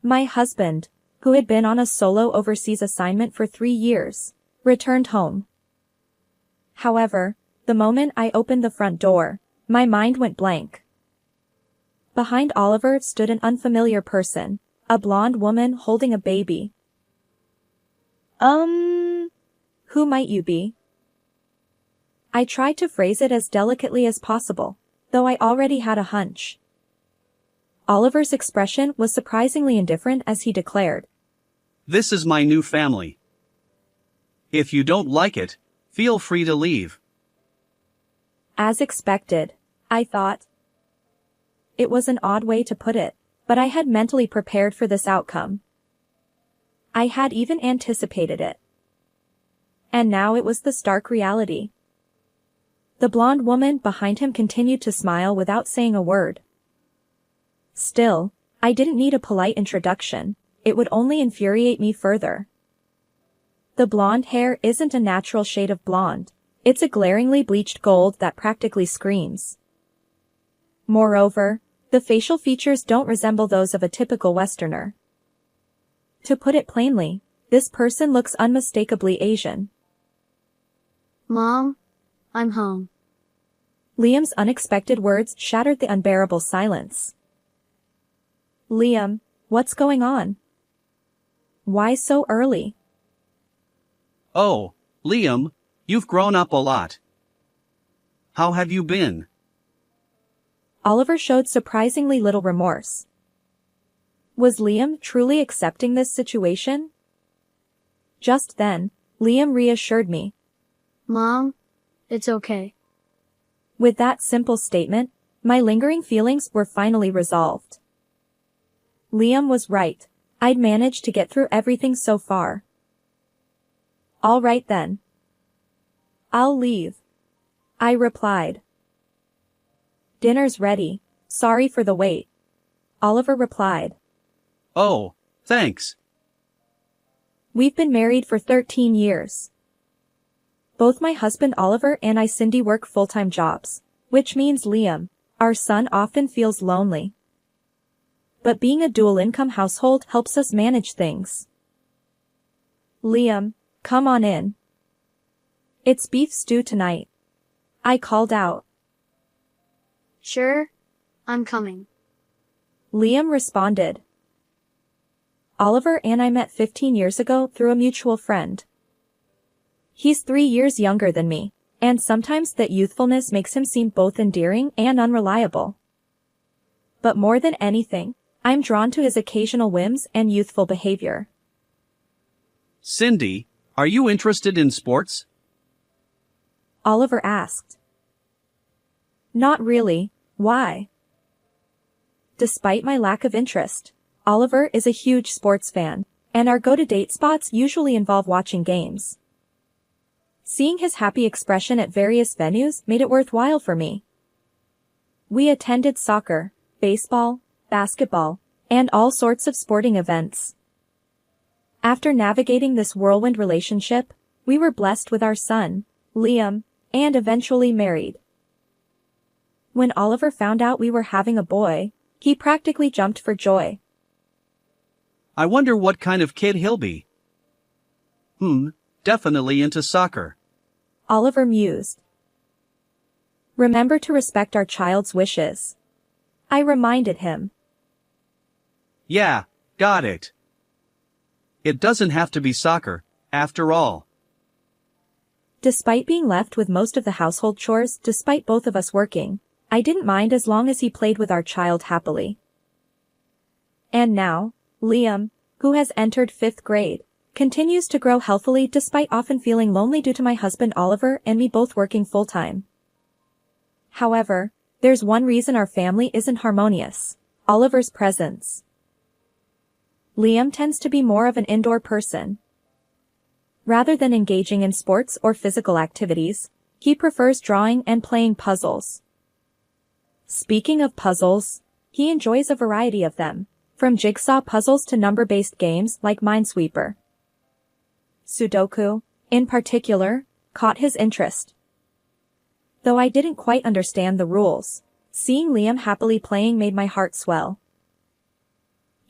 My husband, who had been on a solo overseas assignment for 3 years, returned home. However, the moment I opened the front door, my mind went blank. Behind Oliver stood an unfamiliar person, a blonde woman holding a baby. Who might you be? I tried to phrase it as delicately as possible, though I already had a hunch. Oliver's expression was surprisingly indifferent as he declared, "This is my new family. If you don't like it, feel free to leave." As expected, I thought. It was an odd way to put it, but I had mentally prepared for this outcome. I had even anticipated it. And now it was the stark reality. The blonde woman behind him continued to smile without saying a word. Still, I didn't need a polite introduction, it would only infuriate me further. The blonde hair isn't a natural shade of blonde, it's a glaringly bleached gold that practically screams. Moreover, the facial features don't resemble those of a typical Westerner. To put it plainly, this person looks unmistakably Asian. Mom, I'm home. Liam's unexpected words shattered the unbearable silence. Liam, what's going on? Why so early? Oh, Liam, you've grown up a lot. How have you been? Oliver showed surprisingly little remorse. Was Liam truly accepting this situation? Just then, Liam reassured me. Mom, it's okay. With that simple statement, my lingering feelings were finally resolved. Liam was right. I'd managed to get through everything so far. All right then. I'll leave. I replied. Dinner's ready, sorry for the wait. Oliver replied. Oh, thanks. We've been married for 13 years. Both my husband Oliver and I Cindy work full-time jobs, which means Liam, our son, often feels lonely. But being a dual-income household helps us manage things. Liam, come on in. It's beef stew tonight. I called out. Sure, I'm coming. Liam responded. Oliver and I met 15 years ago through a mutual friend. He's 3 years younger than me, and sometimes that youthfulness makes him seem both endearing and unreliable. But more than anything, I'm drawn to his occasional whims and youthful behavior. Cindy, are you interested in sports? Oliver asked. Not really, why? Despite my lack of interest, Oliver is a huge sports fan, and our go-to-date spots usually involve watching games. Seeing his happy expression at various venues made it worthwhile for me. We attended soccer, baseball, basketball, and all sorts of sporting events. After navigating this whirlwind relationship, we were blessed with our son, Liam, and eventually married. When Oliver found out we were having a boy, he practically jumped for joy. I wonder what kind of kid he'll be. Definitely into soccer. Oliver mused. Remember to respect our child's wishes. I reminded him. Yeah, got it. It doesn't have to be soccer, after all. Despite being left with most of the household chores despite both of us working, I didn't mind as long as he played with our child happily. And now, Liam, who has entered 5th grade, continues to grow healthily despite often feeling lonely due to my husband Oliver and me both working full-time. However, there's one reason our family isn't harmonious: Oliver's presence. Liam tends to be more of an indoor person. Rather than engaging in sports or physical activities, he prefers drawing and playing puzzles. Speaking of puzzles, he enjoys a variety of them, from jigsaw puzzles to number-based games like Minesweeper. Sudoku, in particular, caught his interest. Though I didn't quite understand the rules, seeing Liam happily playing made my heart swell.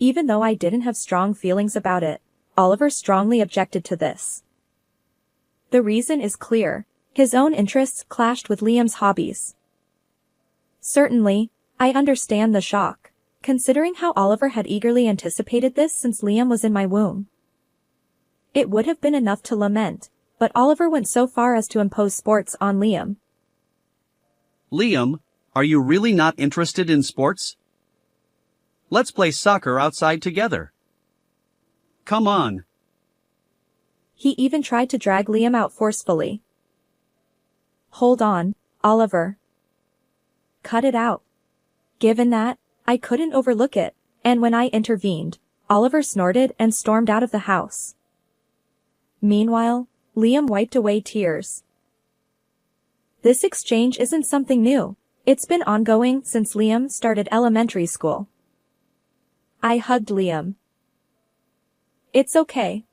Even though I didn't have strong feelings about it, Oliver strongly objected to this. The reason is clear. His own interests clashed with Liam's hobbies. Certainly, I understand the shock, considering how Oliver had eagerly anticipated this since Liam was in my womb. It would have been enough to lament, but Oliver went so far as to impose sports on Liam. Liam, are you really not interested in sports? Let's play soccer outside together. Come on. He even tried to drag Liam out forcefully. Hold on, Oliver. Cut it out. Given that, I couldn't overlook it, and when I intervened, Oliver snorted and stormed out of the house. Meanwhile, Liam wiped away tears. This exchange isn't something new. It's been ongoing since Liam started elementary school. I hugged Liam. It's okay.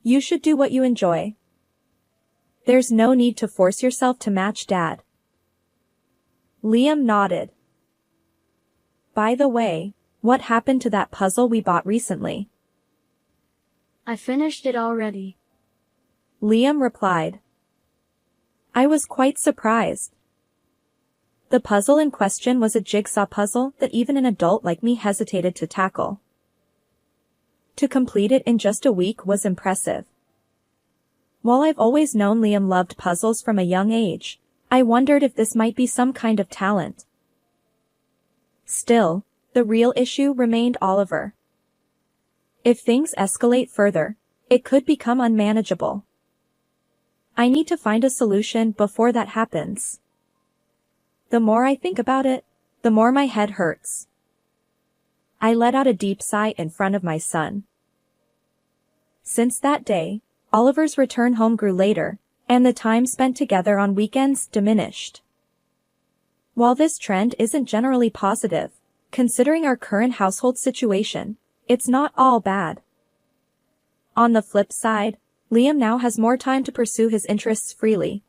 You should do what you enjoy. There's no need to force yourself to match Dad. Liam nodded. By the way, what happened to that puzzle we bought recently? I finished it already. Liam replied. I was quite surprised. The puzzle in question was a jigsaw puzzle that even an adult like me hesitated to tackle. To complete it in just a week was impressive. While I've always known Liam loved puzzles from a young age, I wondered if this might be some kind of talent. Still, the real issue remained Oliver. If things escalate further, it could become unmanageable. I need to find a solution before that happens. The more I think about it, the more my head hurts. I let out a deep sigh in front of my son. Since that day, Oliver's return home grew later, and the time spent together on weekends diminished. While this trend isn't generally positive, considering our current household situation, it's not all bad. On the flip side, Liam now has more time to pursue his interests freely.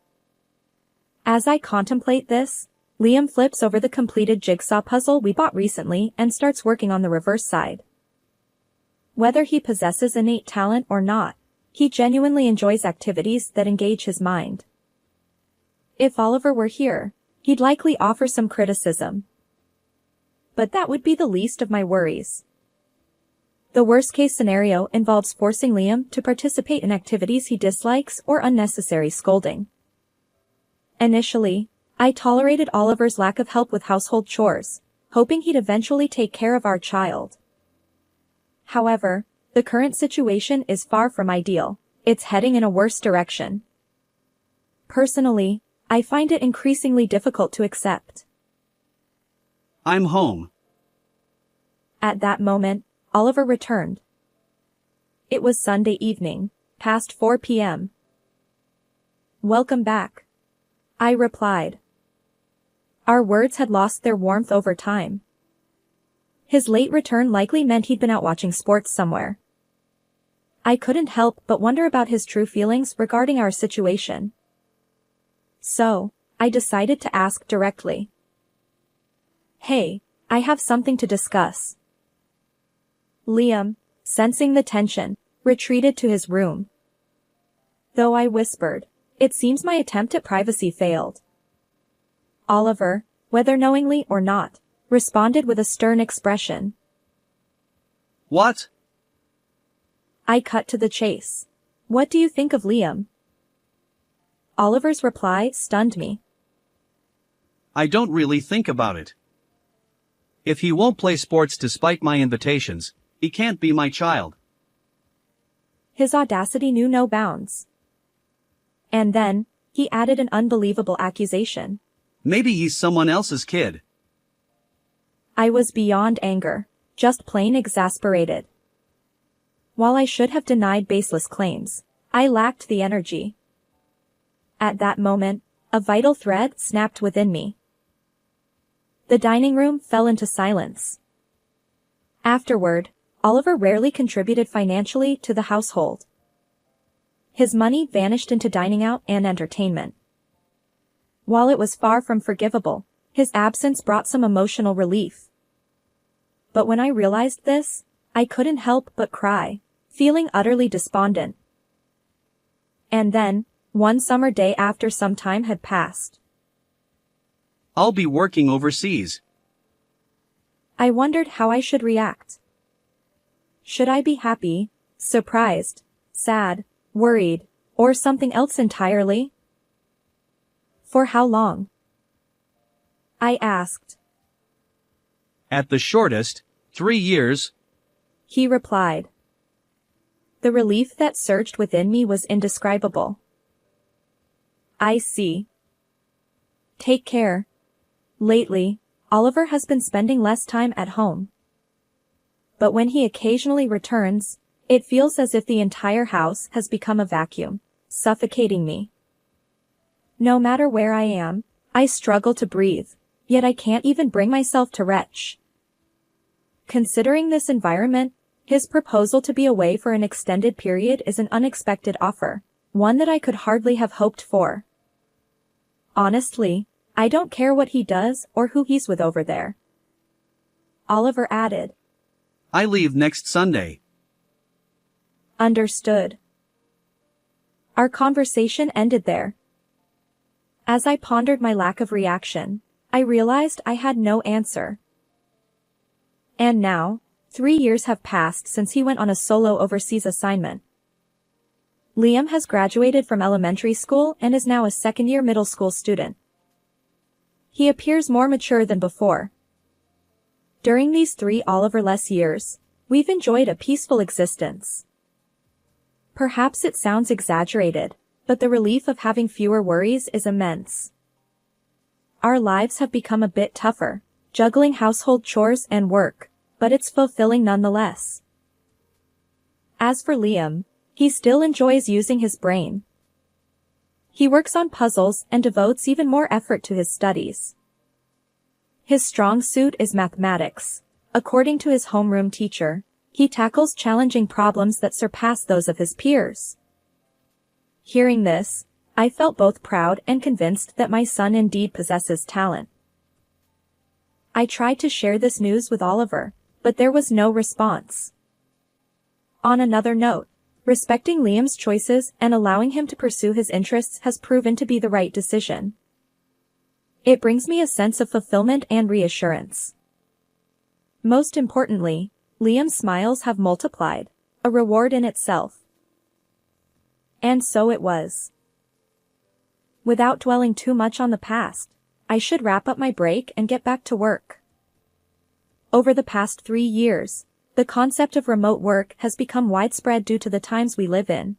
As I contemplate this, Liam flips over the completed jigsaw puzzle we bought recently and starts working on the reverse side. Whether he possesses innate talent or not, he genuinely enjoys activities that engage his mind. If Oliver were here, he'd likely offer some criticism. But that would be the least of my worries. The worst-case scenario involves forcing Liam to participate in activities he dislikes or unnecessary scolding. Initially, I tolerated Oliver's lack of help with household chores, hoping he'd eventually take care of our child. However, the current situation is far from ideal. It's heading in a worse direction. Personally, I find it increasingly difficult to accept. I'm home. At that moment, Oliver returned. It was Sunday evening, past 4 p.m. Welcome back, I replied. Our words had lost their warmth over time. His late return likely meant he'd been out watching sports somewhere. I couldn't help but wonder about his true feelings regarding our situation. So, I decided to ask directly. Hey, I have something to discuss. Liam, sensing the tension, retreated to his room. Though I whispered, it seems my attempt at privacy failed. Oliver, whether knowingly or not, responded with a stern expression. What? I cut to the chase. What do you think of Liam? Oliver's reply stunned me. I don't really think about it. If he won't play sports despite my invitations, he can't be my child. His audacity knew no bounds. And then, he added an unbelievable accusation. Maybe he's someone else's kid. I was beyond anger, just plain exasperated. While I should have denied baseless claims, I lacked the energy. At that moment, a vital thread snapped within me. The dining room fell into silence. Afterward, Oliver rarely contributed financially to the household. His money vanished into dining out and entertainment. While it was far from forgivable, his absence brought some emotional relief. but when I realized this, I couldn't help but cry, feeling utterly despondent. And then, one summer day after some time had passed, I'll be working overseas. I wondered how I should react. Should I be happy, surprised, sad, worried, or something else entirely? For how long? I asked. At the shortest, 3 years. He replied. The relief that surged within me was indescribable. I see. Take care. Lately, Oliver has been spending less time at home. But when he occasionally returns, it feels as if the entire house has become a vacuum, suffocating me. No matter where I am, I struggle to breathe, yet I can't even bring myself to retch. Considering this environment, his proposal to be away for an extended period is an unexpected offer, one that I could hardly have hoped for. Honestly, I don't care what he does or who he's with over there. Oliver added. I leave next Sunday. Understood. Our conversation ended there. As I pondered my lack of reaction, I realized I had no answer. And now, 3 years have passed since he went on a solo overseas assignment. Liam has graduated from elementary school and is now a second-year middle school student. He appears more mature than before. During these 3 Oliver-less years, we've enjoyed a peaceful existence. Perhaps it sounds exaggerated, but the relief of having fewer worries is immense. Our lives have become a bit tougher, juggling household chores and work, but it's fulfilling nonetheless. As for Liam, he still enjoys using his brain. He works on puzzles and devotes even more effort to his studies. His strong suit is mathematics. According to his homeroom teacher, he tackles challenging problems that surpass those of his peers. Hearing this, I felt both proud and convinced that my son indeed possesses talent. I tried to share this news with Oliver, but there was no response. On another note, respecting Liam's choices and allowing him to pursue his interests has proven to be the right decision. It brings me a sense of fulfillment and reassurance. Most importantly, Liam's smiles have multiplied, a reward in itself. And so it was. Without dwelling too much on the past, I should wrap up my break and get back to work. Over the past 3 years, the concept of remote work has become widespread due to the times we live in.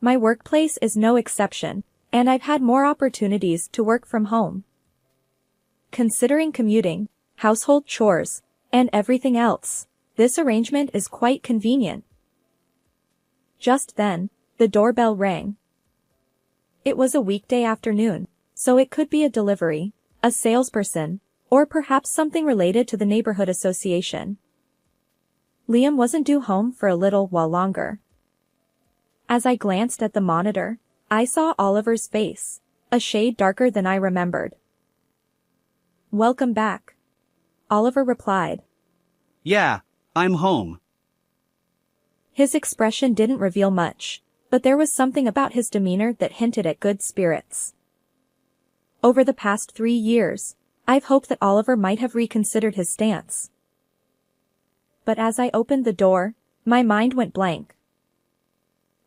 My workplace is no exception, and I've had more opportunities to work from home. Considering commuting, household chores, and everything else, this arrangement is quite convenient. Just then, the doorbell rang. It was a weekday afternoon, so it could be a delivery, a salesperson, or perhaps something related to the neighborhood association. Liam wasn't due home for a little while longer. As I glanced at the monitor, I saw Oliver's face, a shade darker than I remembered. Welcome back, Oliver replied. Yeah, I'm home. His expression didn't reveal much, but there was something about his demeanor that hinted at good spirits. Over the past 3 years, I've hoped that Oliver might have reconsidered his stance. But as I opened the door, my mind went blank.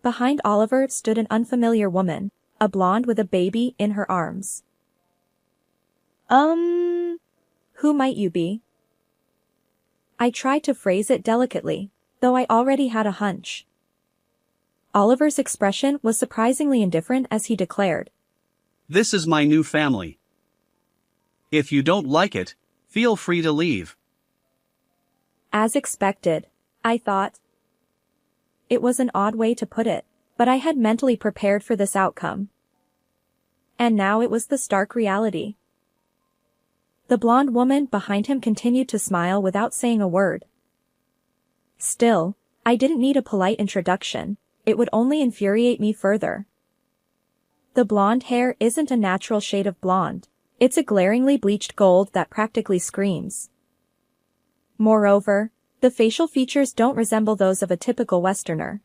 Behind Oliver stood an unfamiliar woman, a blonde with a baby in her arms. Who might you be? I tried to phrase it delicately, though I already had a hunch. Oliver's expression was surprisingly indifferent as he declared. This is my new family. If you don't like it, feel free to leave. As expected, I thought. It was an odd way to put it, but I had mentally prepared for this outcome. And now it was the stark reality. The blonde woman behind him continued to smile without saying a word. Still, I didn't need a polite introduction, it would only infuriate me further. The blonde hair isn't a natural shade of blonde, it's a glaringly bleached gold that practically screams. Moreover, the facial features don't resemble those of a typical Westerner.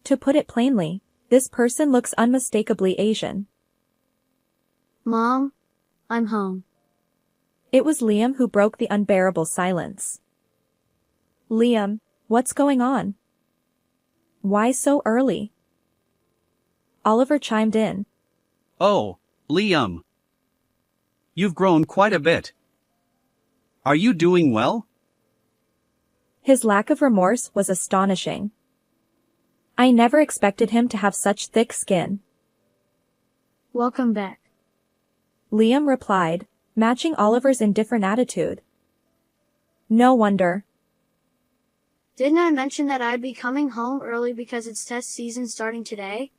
To put it plainly, this person looks unmistakably Asian. Mom, I'm home. It was Liam who broke the unbearable silence. Liam, what's going on? Why so early? Oliver chimed in. Oh, Liam. You've grown quite a bit. Are you doing well? His lack of remorse was astonishing. I never expected him to have such thick skin. Welcome back. Liam replied, matching Oliver's indifferent attitude. No wonder. Didn't I mention that I'd be coming home early because it's test season starting today?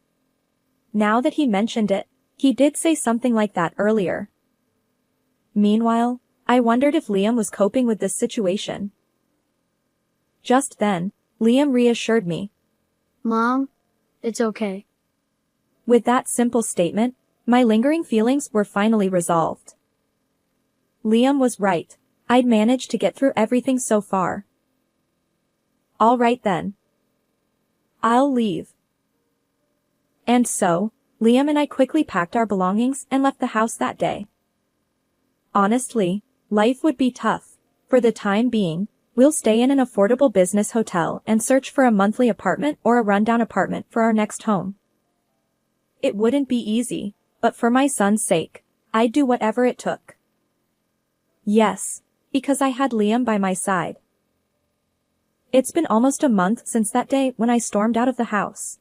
Now that he mentioned it, he did say something like that earlier. Meanwhile, I wondered if Liam was coping with this situation. Just then, Liam reassured me. Mom, it's okay. With that simple statement, my lingering feelings were finally resolved. Liam was right. I'd managed to get through everything so far. All right then. I'll leave. And so, Liam and I quickly packed our belongings and left the house that day. Honestly, life would be tough. For the time being, we'll stay in an affordable business hotel and search for a monthly apartment or a rundown apartment for our next home. It wouldn't be easy, but for my son's sake, I'd do whatever it took. Yes, because I had Liam by my side. It's been almost a month since that day when I stormed out of the house.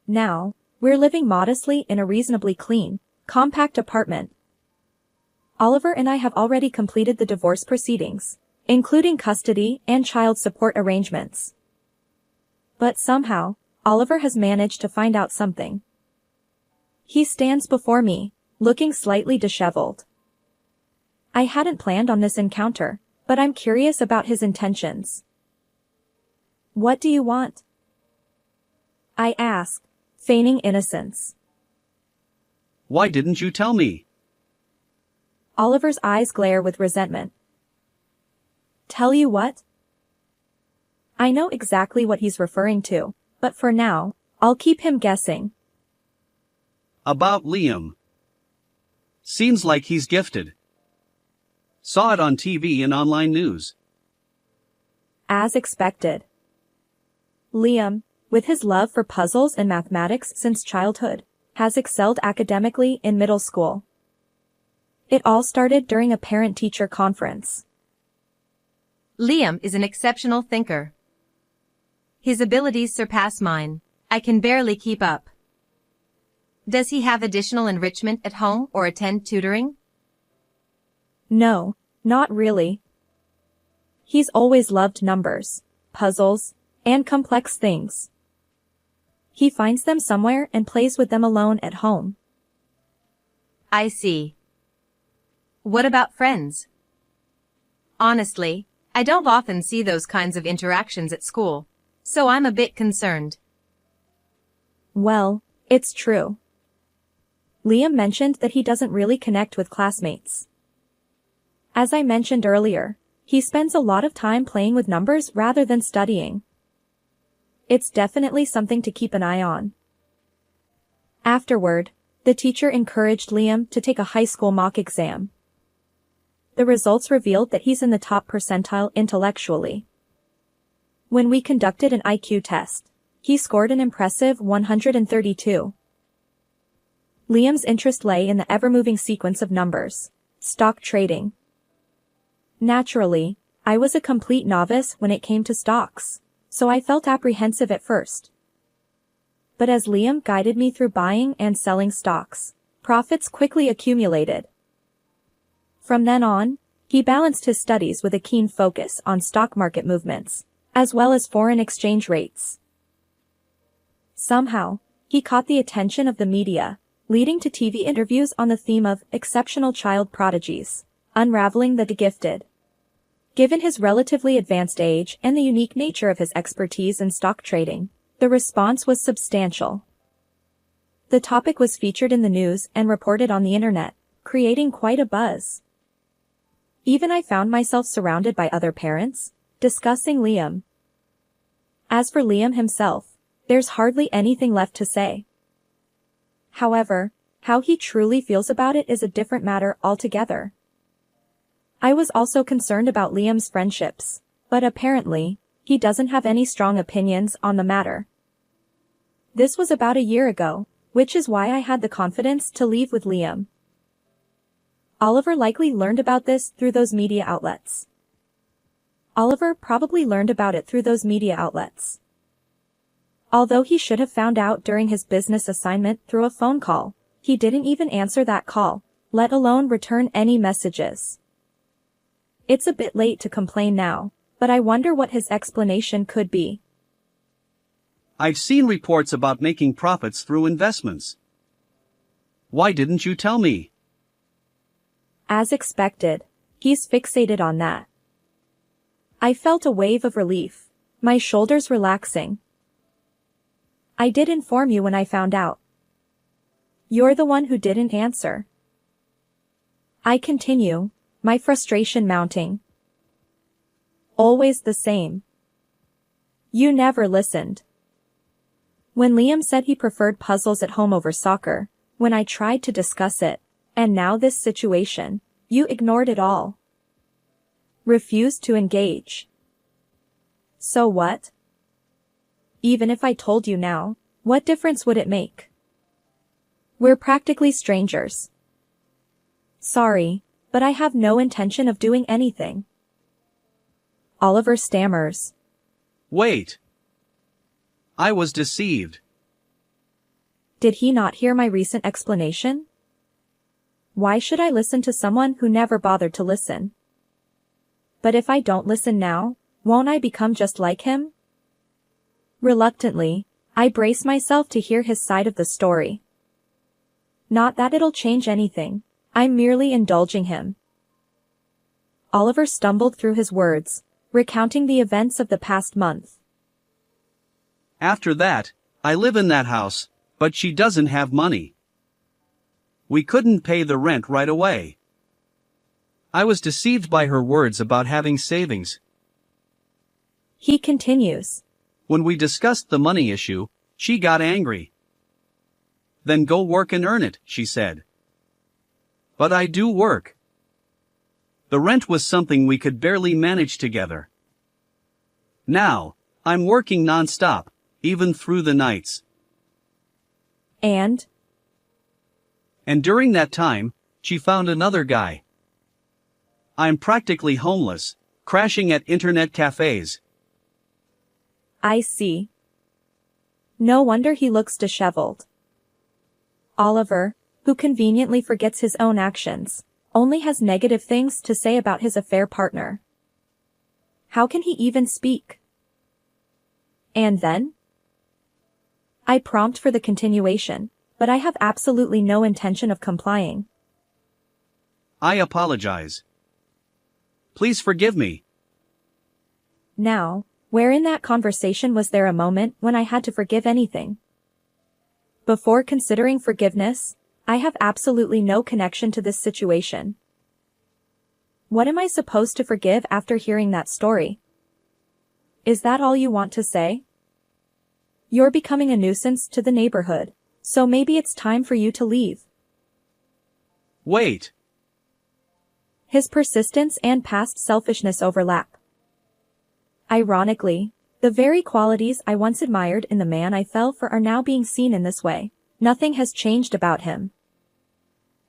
Now, we're living modestly in a reasonably clean, compact apartment. Oliver and I have already completed the divorce proceedings, including custody and child support arrangements. But somehow, Oliver has managed to find out something. He stands before me, looking slightly disheveled. I hadn't planned on this encounter, but I'm curious about his intentions. What do you want? I ask, feigning innocence. Why didn't you tell me? Oliver's eyes glare with resentment. Tell you what? I know exactly what he's referring to, but for now, I'll keep him guessing. About Liam. Seems like he's gifted. Saw it on TV and online news. As expected. Liam, with his love for puzzles and mathematics since childhood, has excelled academically in middle school. It all started during a parent-teacher conference. Liam is an exceptional thinker. His abilities surpass mine. I can barely keep up. Does he have additional enrichment at home or attend tutoring? No, not really. He's always loved numbers, puzzles, and complex things. He finds them somewhere and plays with them alone at home. I see. What about friends? Honestly, I don't often see those kinds of interactions at school, so I'm a bit concerned. Well, it's true. Liam mentioned that he doesn't really connect with classmates. As I mentioned earlier, he spends a lot of time playing with numbers rather than studying. It's definitely something to keep an eye on. Afterward, the teacher encouraged Liam to take a high school mock exam. The results revealed that he's in the top percentile intellectually. When we conducted an IQ test, he scored an impressive 132. Liam's interest lay in the ever-moving sequence of numbers, stock trading. Naturally, I was a complete novice when it came to stocks, so I felt apprehensive at first. But as Liam guided me through buying and selling stocks, profits quickly accumulated. From then on, he balanced his studies with a keen focus on stock market movements, as well as foreign exchange rates. Somehow, he caught the attention of the media, leading to TV interviews on the theme of exceptional child prodigies, unraveling the gifted. Given his relatively advanced age and the unique nature of his expertise in stock trading, the response was substantial. The topic was featured in the news and reported on the internet, creating quite a buzz. Even I found myself surrounded by other parents, discussing Liam. As for Liam himself, there's hardly anything left to say. However, how he truly feels about it is a different matter altogether. I was also concerned about Liam's friendships, but apparently, he doesn't have any strong opinions on the matter. This was about a year ago, which is why I had the confidence to leave with Liam. Oliver likely learned about this through those media outlets. Oliver probably learned about it through those media outlets. Although he should have found out during his business assignment through a phone call, he didn't even answer that call, let alone return any messages. It's a bit late to complain now, but I wonder what his explanation could be. I've seen reports about making profits through investments. Why didn't you tell me? As expected, he's fixated on that. I felt a wave of relief, my shoulders relaxing. I did inform you when I found out. You're the one who didn't answer. I continue, my frustration mounting. Always the same. You never listened. When Liam said he preferred puzzles at home over soccer, when I tried to discuss it, and now this situation, you ignored it all. Refused to engage. So what? Even if I told you now, what difference would it make? We're practically strangers. Sorry, but I have no intention of doing anything. Oliver stammers. Wait. I was deceived. Did he not hear my recent explanation? Why should I listen to someone who never bothered to listen? But if I don't listen now, won't I become just like him? Reluctantly, I brace myself to hear his side of the story. Not that it'll change anything, I'm merely indulging him. Oliver stumbled through his words, recounting the events of the past month. After that, I live in that house, but she doesn't have money. We couldn't pay the rent right away. I was deceived by her words about having savings. He continues. When we discussed the money issue, she got angry. Then go work and earn it, she said. But I do work. The rent was something we could barely manage together. Now, I'm working non-stop, even through the nights. And during that time, she found another guy. I'm practically homeless, crashing at internet cafes. I see. No wonder he looks disheveled. Oliver, who conveniently forgets his own actions, only has negative things to say about his affair partner. How can he even speak? And then? I prompt for the continuation, but I have absolutely no intention of complying. I apologize. Please forgive me. Now, where in that conversation was there a moment when I had to forgive anything? Before considering forgiveness, I have absolutely no connection to this situation. What am I supposed to forgive after hearing that story? Is that all you want to say? You're becoming a nuisance to the neighborhood, so maybe it's time for you to leave. Wait. His persistence and past selfishness overlap. Ironically, the very qualities I once admired in the man I fell for are now being seen in this way. Nothing has changed about him.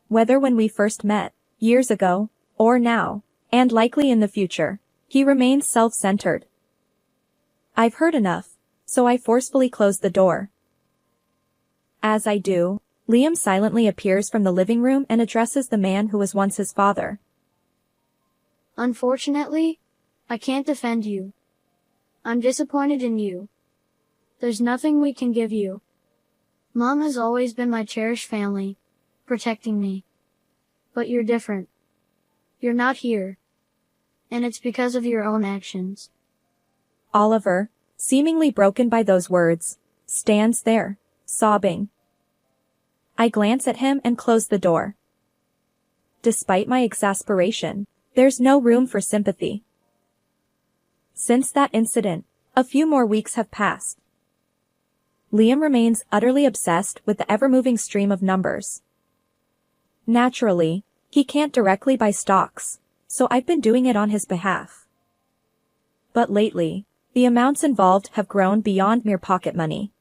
Whether when we first met, years ago, or now, and likely in the future, he remains self-centered. I've heard enough, so I forcefully close the door. As I do, Liam silently appears from the living room and addresses the man who was once his father. Unfortunately, I can't defend you. I'm disappointed in you. There's nothing we can give you. Mom has always been my cherished family, protecting me. But you're different. You're not here. And it's because of your own actions. Oliver, seemingly broken by those words, stands there, sobbing. I glance at him and close the door. Despite my exasperation, There's no room for sympathy. Since that incident, a few more weeks have passed. Liam remains utterly obsessed with the ever-moving stream of numbers. Naturally, he can't directly buy stocks, so I've been doing it on his behalf. But lately, the amounts involved have grown beyond mere pocket money.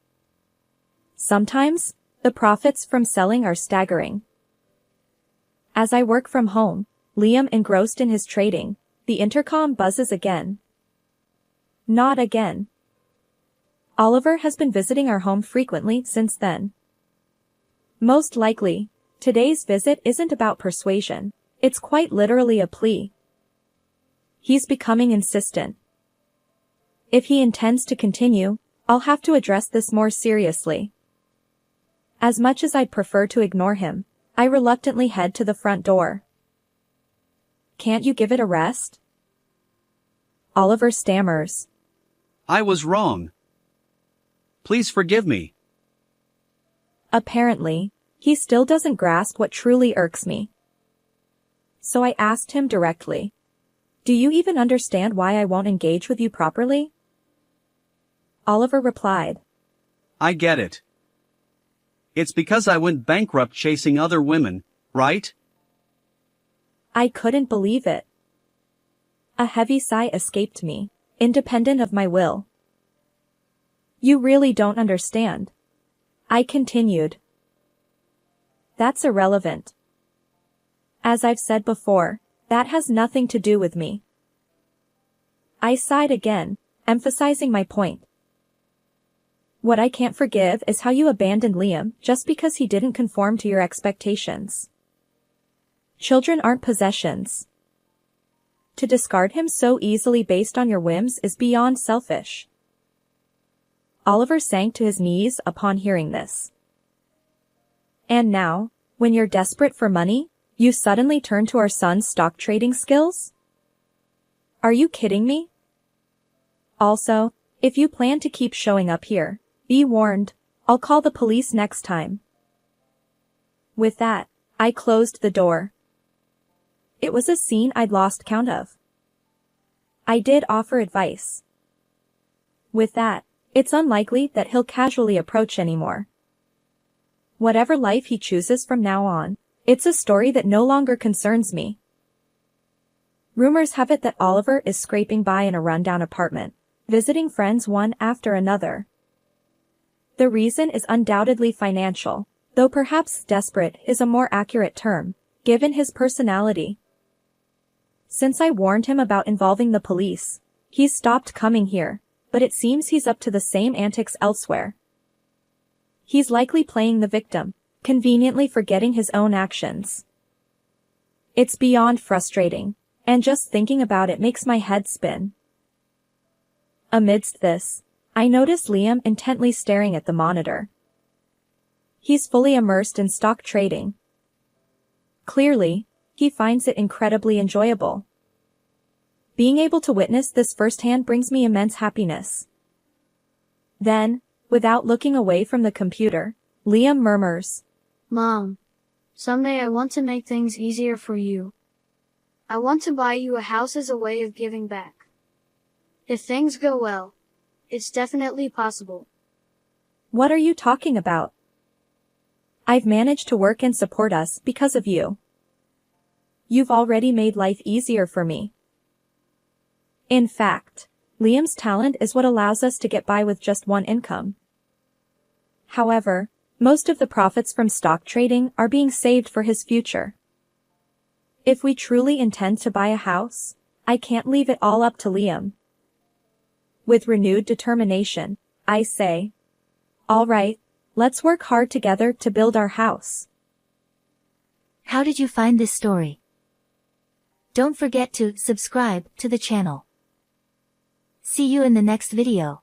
Sometimes, the profits from selling are staggering. As I work from home, Liam engrossed in his trading, the intercom buzzes again. Not again. Oliver has been visiting our home frequently since then. Most likely, today's visit isn't about persuasion, it's quite literally a plea. He's becoming insistent. If he intends to continue, I'll have to address this more seriously. As much as I'd prefer to ignore him, I reluctantly head to the front door. Can't you give it a rest? Oliver stammers. I was wrong. Please forgive me. Apparently, he still doesn't grasp what truly irks me. So I asked him directly. Do you even understand why I won't engage with you properly? Oliver replied. I get it. It's because I went bankrupt chasing other women, right? I couldn't believe it. A heavy sigh escaped me, independent of my will. You really don't understand. I continued. That's irrelevant. As I've said before, that has nothing to do with me. I sighed again, emphasizing my point. What I can't forgive is how you abandoned Liam just because he didn't conform to your expectations. Children aren't possessions. To discard him so easily based on your whims is beyond selfish. Oliver sank to his knees upon hearing this. And now, when you're desperate for money, you suddenly turn to our son's stock trading skills? Are you kidding me? Also, if you plan to keep showing up here, be warned, I'll call the police next time. With that, I closed the door. It was a scene I'd lost count of. I did offer advice. With that, it's unlikely that he'll casually approach anymore. Whatever life he chooses from now on, it's a story that no longer concerns me. Rumors have it that Oliver is scraping by in a rundown apartment, visiting friends one after another. The reason is undoubtedly financial, though perhaps desperate is a more accurate term, given his personality. Since I warned him about involving the police, he's stopped coming here, but it seems he's up to the same antics elsewhere. He's likely playing the victim, conveniently forgetting his own actions. It's beyond frustrating, and just thinking about it makes my head spin. Amidst this, I notice Liam intently staring at the monitor. He's fully immersed in stock trading. Clearly, he finds it incredibly enjoyable. Being able to witness this firsthand brings me immense happiness. Then, without looking away from the computer, Liam murmurs, Mom, someday I want to make things easier for you. I want to buy you a house as a way of giving back. If things go well, it's definitely possible. What are you talking about? I've managed to work and support us because of you. You've already made life easier for me. In fact, Liam's talent is what allows us to get by with just one income. However, most of the profits from stock trading are being saved for his future. If we truly intend to buy a house, I can't leave it all up to Liam. With renewed determination, I say, all right, let's work hard together to build our house. How did you find this story? Don't forget to subscribe to the channel. See you in the next video.